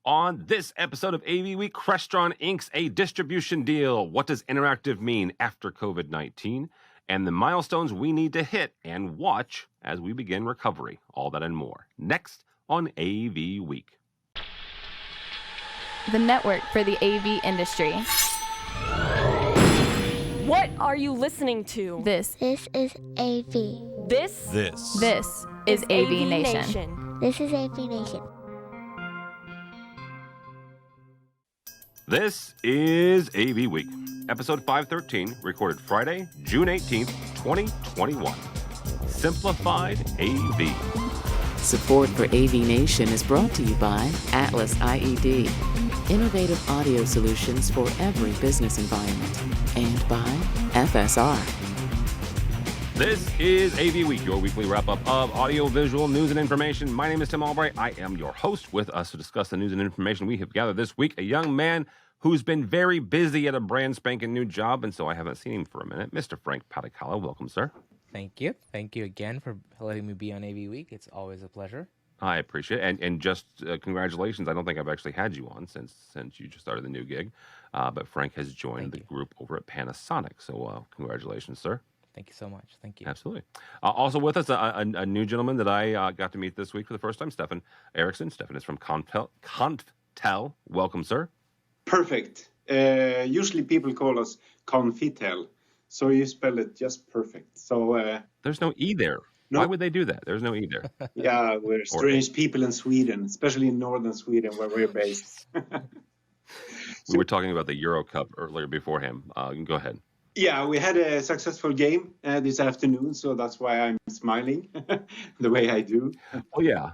On this episode of AV Week, Crestron inks a distribution deal. What does interactive mean after COVID-19? And the milestones we need to hit and watch as we begin recovery. All that and more. Next on AV Week. The network for the AV industry. What are you listening to? This is AV. This is AVNation. This is AVNation. This is AV Week, episode 513, recorded Friday, June 18th, 2021. Simplified AV. Support for AVNation is brought to you by Atlas IED, innovative audio solutions for every business environment, and by FSR. This is AV Week, your weekly wrap-up of audio-visual news and information. My name is Tim Albright. I am your host. With us to discuss the news and information we have gathered this week, a young man who's been very busy at a brand spanking new job, and so I haven't seen him for a minute. Mr. Frank Paticala, welcome, sir. Thank you. Thank you again for letting me be on AV Week. It's always a pleasure. I appreciate it. And just congratulations. I don't think I've actually had you on since you just started the new gig, but Frank has joined the group over at Panasonic. So congratulations, sir. Thank you so much. Thank you. Absolutely. Also with us, a new gentleman that I got to meet this week for the first time, Stefan Eriksson. Stefan is from Conftel. Welcome, sir. Perfect. Usually people call us Confitel, so you spell it just perfect. So there's no E there. No. Why would they do that? There's no E there. Yeah, we're strange people in Sweden, especially in northern Sweden where we're based. We were talking about the Euro Cup earlier before him. Go ahead. Yeah, we had a successful game this afternoon, so that's why I'm smiling the way I do. Oh, yeah.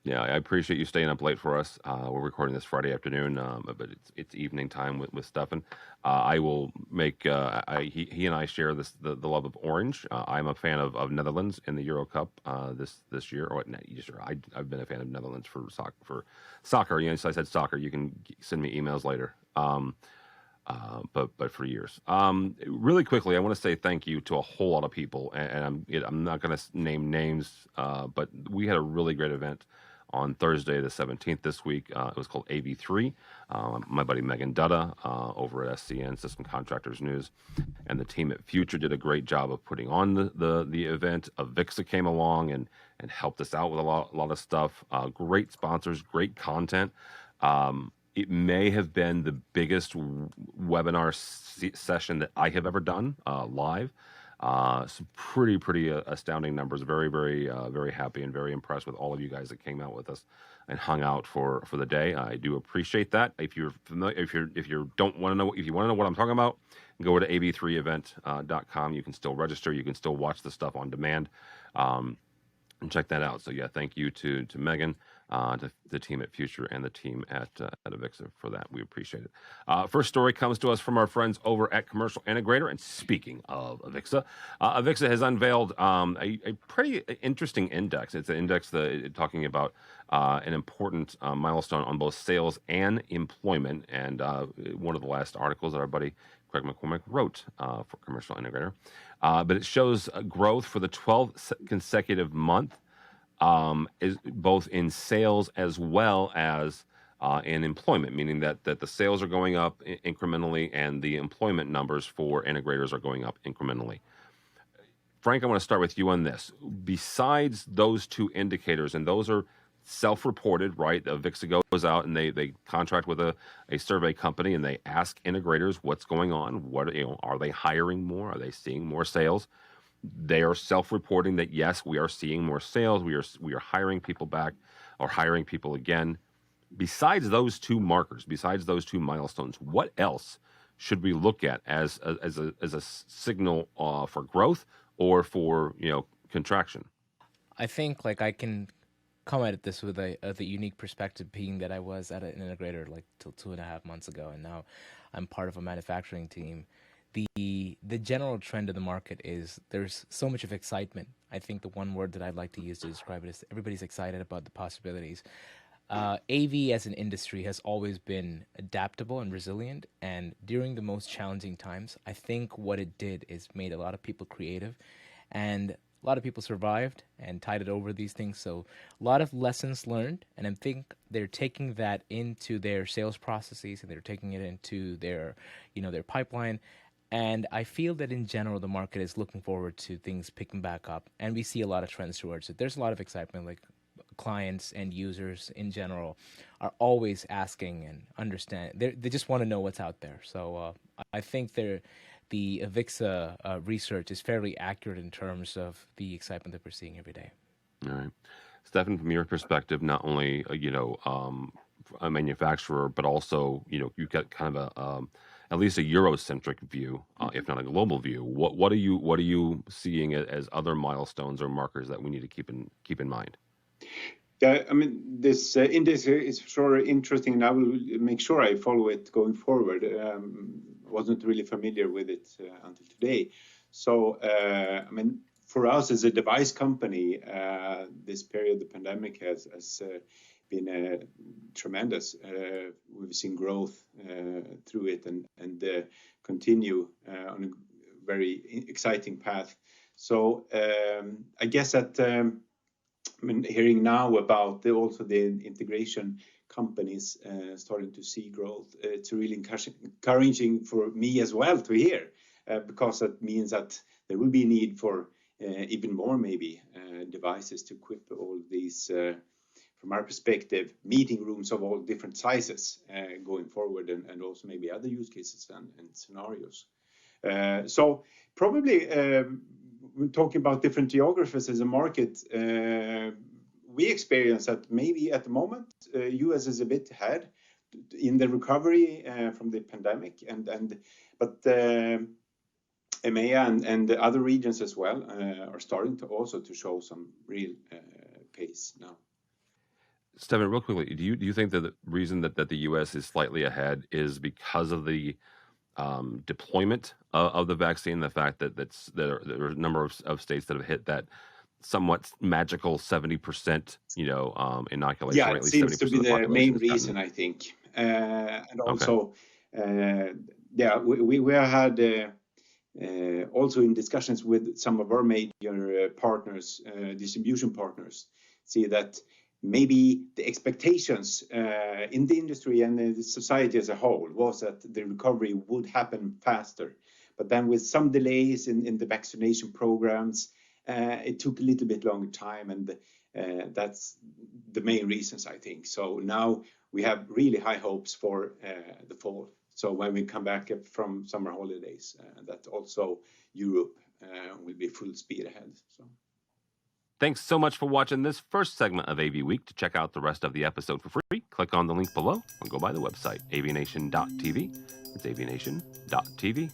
Yeah, I appreciate you staying up late for us. We're recording this Friday afternoon, but it's evening time with Stefan. I will make. He and I share the love of orange. I'm a fan of Netherlands in the Euro Cup this year. Or I've been a fan of Netherlands for soccer. You know, so I said soccer. You can send me emails later. But for years. Really quickly, I want to say thank you to a whole lot of people, and I'm not going to name names, but we had a really great event on Thursday the 17th this week. It was called AV3. My buddy Megan Dutta over at SCN, System Contractors News, and the team at Future did a great job of putting on the event. AVIXA came along and helped us out with a lot of stuff. Great sponsors, great content. It may have been the biggest webinar session that I have ever done live. Some pretty astounding numbers. Very, very happy and very impressed with all of you guys that came out with us and hung out for the day. I do appreciate that. If you're familiar, if you want to know what I'm talking about, go to av3event.com. You can still register. You can still watch the stuff on demand. And check that out. So yeah, thank you to Megan, to the team at Future and the team at AVIXA for that. We appreciate it. First story comes to us from our friends over at Commercial Integrator. And speaking of AVIXA, AVIXA has unveiled a pretty interesting index. It's an index talking about an important milestone on both sales and employment. And one of the last articles that our buddy Craig McCormick wrote for Commercial Integrator. But it shows growth for the 12th consecutive month, is both in sales as well as in employment, meaning that the sales are going up incrementally and the employment numbers for integrators are going up incrementally. Frank, I want to start with you on this. Besides those two indicators, and those are self-reported, right? AVIXA goes out and they contract with a survey company and they ask integrators what's going on. Are they hiring more? Are they seeing more sales? They are self-reporting that yes, we are seeing more sales. We are hiring people back or hiring people again. Besides those two markers, besides those two milestones, what else should we look at as a signal for growth or for contraction? I think I can come at this with a unique perspective, being that I was at an integrator till 2.5 months ago, and now I'm part of a manufacturing team. The general trend of the market is there's so much of excitement. I think the one word that I'd like to use to describe it is everybody's excited about the possibilities. AV as an industry has always been adaptable and resilient, and during the most challenging times, I think what it did is made a lot of people creative and a lot of people survived and tided over these things. So a lot of lessons learned, and I think they're taking that into their sales processes, and they're taking it into their, their pipeline. And I feel that in general, the market is looking forward to things picking back up, and we see a lot of trends towards it. There's a lot of excitement, like clients and users in general are always asking and understand. They just want to know what's out there. So I think the AVIXA research is fairly accurate in terms of the excitement that we're seeing every day. All right. Stefan, from your perspective, not only, a manufacturer, but also, you've got kind of at least a Eurocentric view, if not a global view. What are you seeing as other milestones or markers that we need to keep in mind? Yeah, I mean, this index is sure interesting, and I will make sure I follow it going forward. Wasn't really familiar with it until today. So, I mean, for us as a device company, this period, the pandemic has been tremendous. We've seen growth through it and continue on a very exciting path. So I guess that I mean, hearing now about also the integration companies starting to see growth, it's really encouraging for me as well to hear, because that means that there will be a need for even more maybe devices to equip all these, from our perspective, meeting rooms of all different sizes going forward, and also maybe other use cases and scenarios. So probably when talking about different geographies as a market, we experience that maybe at the moment US is a bit ahead in the recovery from the pandemic, but EMEA and the other regions as well are starting to also to show some real pace now. Stefan, real quickly, do you think that the reason that the U.S. is slightly ahead is because of the deployment of the vaccine, the fact that there are a number of states that have hit that somewhat magical 70%, inoculation Yeah, rate, it at least seems 70% to be of the the population main has gotten- reason, I think. And also, yeah, we had also in discussions with some of our major partners, distribution partners, see that maybe the expectations in the industry and in the society as a whole was that the recovery would happen faster. But then with some delays in the vaccination programs, it took a little bit longer time, and that's the main reasons, I think. So now we have really high hopes for the fall. So when we come back from summer holidays, that also Europe will be full speed ahead. So. Thanks so much for watching this first segment of AV Week. To check out the rest of the episode for free, click on the link below or go by the website, avnation.tv. It's avnation.tv.